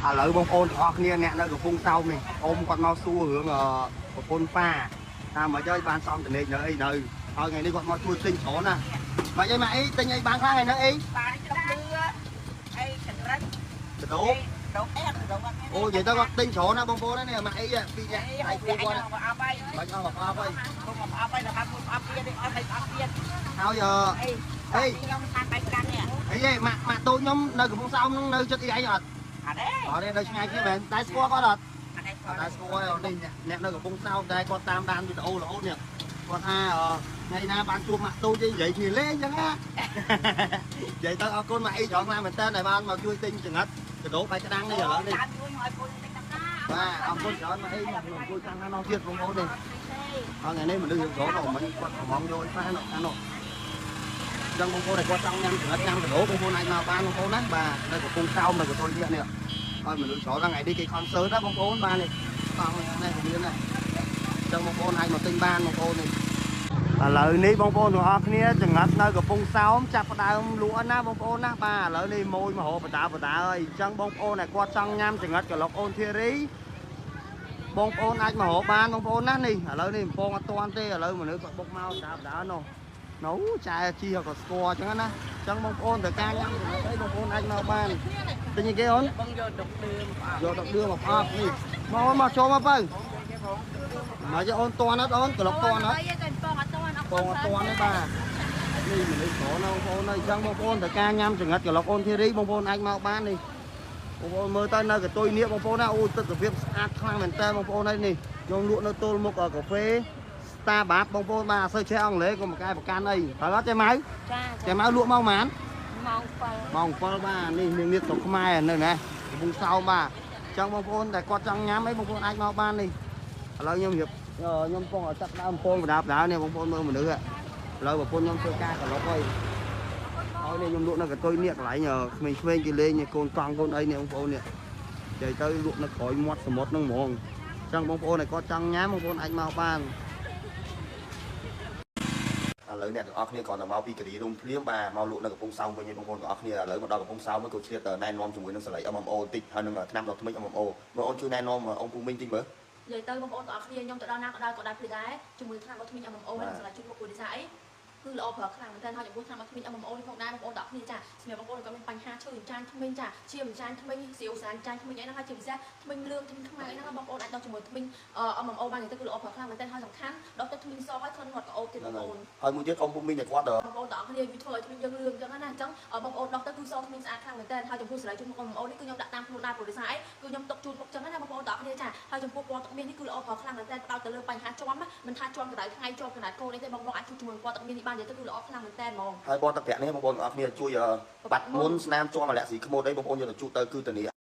ឥឡូវបងប្អូនទាំងអស់គ្នាអ្នកនៅកំពង់សោមនេះអ៊ំគាត់មកសួររឿងប្រពន្ធប៉ាតាមមកយកបានសំតនេកនៅអីនៅហើយថ្ងៃនេះគាត់មកជួយទិញច្រើនណាមកអីមកអីទិញអីបានខ្លះហើយនៅអីបានទឹកលឿអីចង្រិតកដោអូនិយាយទៅគាត់ទិញច្រើនណាបងប្អូននេះមកអីពីអ្នកឯងគួរគាត់អប់ហើយបាច់អស់អស់ហើយខ្ញុំអប់ហើយដល់បានអប់ទៀតអត់ឲ្យអប់ទៀតហើយអីខ្ញុំតាមបែបកាន់នេះអីហេម៉ាក់តូចខ្ញុំនៅកំពង់សោមនឹងនៅចិត្តអីឯងអត់អត់ទេអត់ទេនៅឆ្ងាយគ្នាមែនតែស្គាល់គាត់អត់តែស្គាល់នេះអ្នកនៅកំពង់សោមតែគាត់តាមដានវីដេអូរហូតនេះគាត់ថាថ្ងៃណាបានជួបម៉ាក់តូចទេនិយាយគ្នាលេងចឹងណានិយាយទៅអរគុណម៉ាក់អីច្រើនណាស់មែនតើដែលបានមកជួយទិញចង្រិតកដោបាយក្តាំងនេះឥឡូវនេះបាទអរគុណច្រើនម៉ាក់អីមកជួយខាងណានោះទៀតបងប្អូននេះហើយថ្ងៃនេះមនុស្សយើងចូលមកមិនគាត់កំងយកឲ្យបានខាងនោះចឹងបងប្អូនដែលគាត់ចង់ញ៉ាំចង្រិតញ៉ាំកដោបងប្អូនអាចមកបានបងប្អូនណាបាទនៅកំពង់សោមនៅកន្ទុយនេះហើយមនុស្សច្រើនថ្ងៃនេះគេខនសឺតណាបងប្អូនបាននេះតង់នេះមានណាចឹងបងប្អូនអាចមកទិញបានបងប្អូននេះឥឡូវនេះបងប្អូនទាំងអស់គ្នាចង្រិតនៅកំពង់សោមចាប់ផ្ដើមលក់ណាបងប្អូនណាបាទឥឡូវនេះម៉ួយមហោបដាហើយអញ្ចឹងបងប្អូនដែលគាត់ចង់ញ៉ាំចង្រិតក្លុកអូនធីរីបងប្អូនអាចមហោបានបងប្អូនណានេះឥឡូវនេះកំពងអត់ទាន់ទេឥឡូវមនុស្សគាត់បុកមកដានោះនោះចែជីក៏ស្គាល់អញ្ចឹងណាអញ្ចឹងបងប្អូនត្រូវការញ៉ាំចង្រិតអីបងប្អូនអាចមកបានទិញគេអូនបងយកដុកដឿមយកដុកដឿមមកអត់នេះមកចូលមកបើមកយកអូនតាន់អត់អូនក្លុកតាន់អត់ពងអត់តាន់ទេបាទនេះមនុស្សច្រើនណាបងប្អូនអញ្ចឹងបងប្អូនត្រូវការញ៉ាំចង្រិតក្លុកអូនធីរីបងប្អូនអាចមកបាននេះបងប្អូនមើលទៅនៅកន្ទុយនេះបងប្អូនណាអូទឹកសុភាពស្អាតខ្លាំងមែនតើបងប្អូនហើយនេះខ្ញុំលក់នៅទល់មុខកាហ្វេ Starbucks បងប្អូនបាទអត់សូវចេះអង់គ្លេសក៏មកកែប្រកាន់អីហើយអត់ចេះម៉ៅចេះម៉ៅលក់ម៉ោងប៉ុន្មានម៉ោង7បាទនេះនាងនេះស្រុកខ្មែរនៅណាកំពង់សោមបាទអញ្ចឹងបងប្អូនតែគាត់ចង់ញ៉ាំអីបងប្អូនអាចមកបាននេះឥឡូវខ្ញុំរៀបខ្ញុំពងឲ្យទឹកដើមពងបដានេះបងប្អូនមើលមនុស្សឥឡូវប្រពន្ធខ្ញុំធ្វើការក្លុកហើយនេះខ្ញុំលក់នៅកន្ទុយនេះកន្លែងក្មេងៗគេលេងកូនកង់កូនអីនេះបងប្អូននេះនិយាយទៅលក់នៅក្រោយមាត់សមុទ្រហ្នឹងហ្មងអញ្ចឹងបងប្អូនដែលគាត់ចង់ញ៉ាំបងប្អូនអាចមកបានឥឡូវអ្នកទាំងអស់គ្នាគ្រាន់តែមកពីការីរុំភ្លាមបាទមកលក់នៅកំពង់សោមវិញបងប្អូនទាំងអស់គ្នាឥឡូវមកដល់កំពង់សោមមកក៏ឆ្លៀតណែនាំជាមួយនឹងសលៃ MMO បន្តិចហើយនឹងថ្នាំដុសធ្មេញ MMO បងអូនជួយណែនាំអង្គពូមីងតិចមើលនិយាយទៅបងប្អូនទាំងអស់គ្នាខ្ញុំទៅដល់ណាក៏ដោយក៏ដែរភ្លឺដែរជាមួយថ្នាំដុសធ្មេញ MMO ហើយសលៃជួយមកគូឌីសាអីគឺល្អប្រើខ្លាំងមែនតើហើយចំពោះថ្នាំដុសធ្មេញ MMO នេះផងដែរបងប្អូនទាំងអស់គ្នាចាសម្រាប់បងប្អូនគាត់មានបញ្ហាឈឺចាញ់ធ្មេញចាជាចាញ់ធ្មេញសៀវសានចាញ់ធ្មេញអីហ្នឹងហើយជាពិសេសធ្មេញលឿងធ្មេញខ្មៅអីហ្នឹងបងប្អូនអាចដុសជាមួយធ្មេញ MMO បានទៅគឺល្អប្រើខ្លាំងមែនតើហើយសំខាន់ដុសទៅធ្មេញសហើយខ្លួនមាត់ក្អោបទៀតបងប្អូនហើយមួយទៀតអង្គពូមីងតែគាត់បងប្អូនទាំងអស់គ្នាវាធ្វើឲ្យធ្មេញយើងលឿងអញ្ចឹងណាអញ្ចឹងបងប្អូនដុសទៅគឺសធ្មេញស្អាតខ្លាំងមែនតើហើយចំពោះសលៃជួយមក MMO នេះគឺខ្ញុំដាក់តាមខ្លួនដែរព្រោះដោយសារអីគឺខ្ញុំទុកជូនពុកអញ្ចឹងណាបងប្អូនទាំងអស់គ្នាចាហើយចំពោះពណ៌ទឹកមាសនេះគឺល្អប្រើខ្លាំងមែនតើផ្ដោតទៅលើបញ្ហាជាប់មិនថាជាប់កណ្ដៅថ្ងៃជាប់កណ្ដៅកូននេះទេបងប្អូនអាចជួយជាមួយពណ៌ទឹកមាសនេះបាននិយាយទៅគឺល្អខ្លាំងមែនតើហ្មងហើយពណ៌ទឹកប្រាក់នេះបងប្អូនទាំងអស់គ្នាជួយបាត់មុនស្នាមជាប់អាឡែស៊ីខ្មោចអីបងប្អូនយកទៅជូតទៅគឺធានា